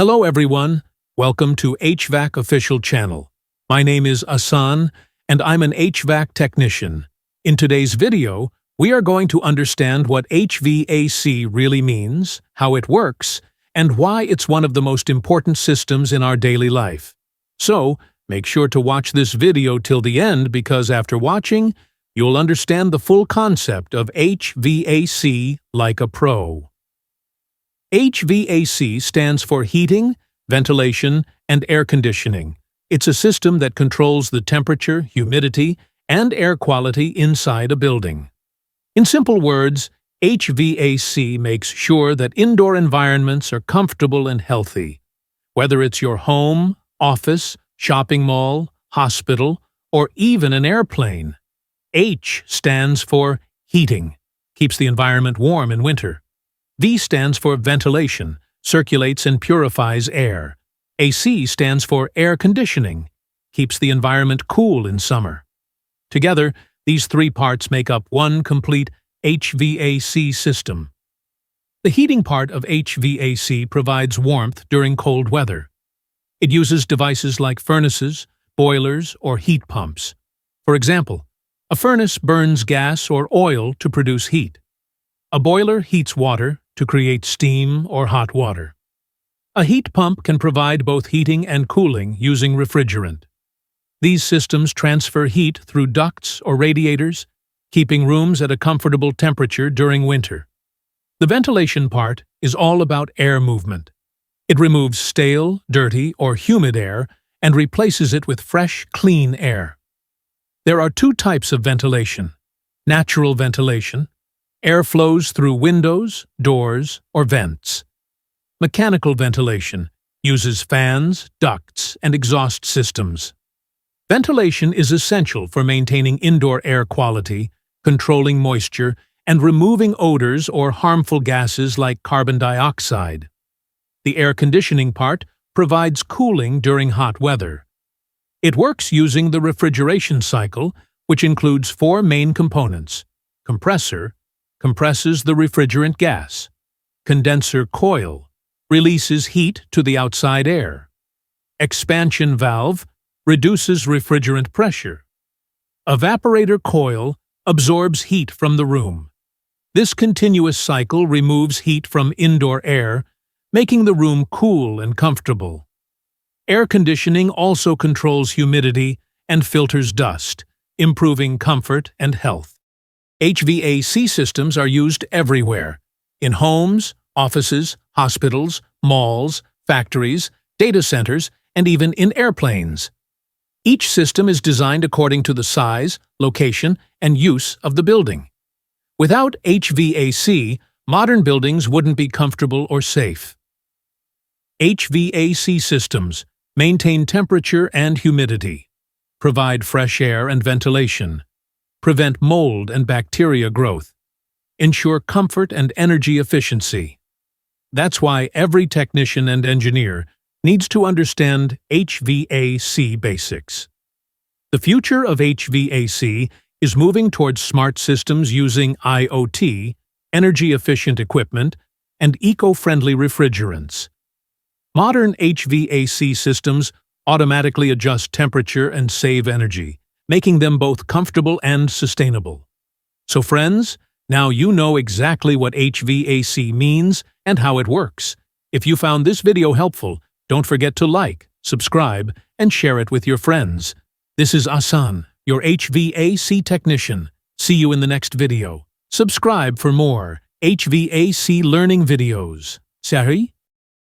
Hello everyone, welcome to HVAC official channel. My name is AHSAN and I'm an HVAC technician. In today's video, we are going to understand what HVAC really means, how it works, and why it's one of the most important systems in our daily life. So, make sure to watch this video till the end because after watching, you'll understand the full concept of HVAC like a pro. HVAC stands for heating, ventilation, and air conditioning. It's a system that controls the temperature, humidity, and air quality inside a building. In simple words, HVAC makes sure that indoor environments are comfortable and healthy. Whether it's your home, office, shopping mall, hospital, or even an airplane. H stands for heating, keeps the environment warm in winter. V stands for ventilation, circulates and purifies air. AC stands for air conditioning, keeps the environment cool in summer. Together, these three parts make up one complete HVAC system. The heating part of HVAC provides warmth during cold weather. It uses devices like furnaces, boilers, or heat pumps. For example, a furnace burns gas or oil to produce heat. A boiler heats water to create steam or hot water. A heat pump can provide both heating and cooling using refrigerant. These systems transfer heat through ducts or radiators, keeping rooms at a comfortable temperature during winter. The ventilation part is all about air movement. It removes stale, dirty, or humid air and replaces it with fresh, clean air. There are two types of ventilation: natural ventilation. Air flows through windows, doors, or vents. Mechanical ventilation uses fans, ducts, and exhaust systems. Ventilation is essential for maintaining indoor air quality, controlling moisture, and removing odors or harmful gases like carbon dioxide. The air conditioning part provides cooling during hot weather. It works using the refrigeration cycle, which includes four main components: compressor, compresses the refrigerant gas. Condenser coil releases heat to the outside air. Expansion valve reduces refrigerant pressure. Evaporator coil absorbs heat from the room. This continuous cycle removes heat from indoor air, making the room cool and comfortable. Air conditioning also controls humidity and filters dust, improving comfort and health. HVAC systems are used everywhere: in homes, offices, hospitals, malls, factories, data centers, and even in airplanes. Each system is designed according to the size, location, and use of the building. Without HVAC, modern buildings wouldn't be comfortable or safe. HVAC systems maintain temperature and humidity, provide fresh air and ventilation, prevent mold and bacteria growth, ensure comfort and energy efficiency. That's why every technician and engineer needs to understand HVAC basics. The future of HVAC is moving towards smart systems using IoT, energy-efficient equipment, and eco-friendly refrigerants. Modern HVAC systems automatically adjust temperature and save energy, making them both comfortable and sustainable. So friends, now you know exactly what HVAC means and how it works. If you found this video helpful, don't forget to like, subscribe, and share it with your friends. This is AHSAN, your HVAC technician. See you in the next video. Subscribe for more HVAC learning videos. Sari?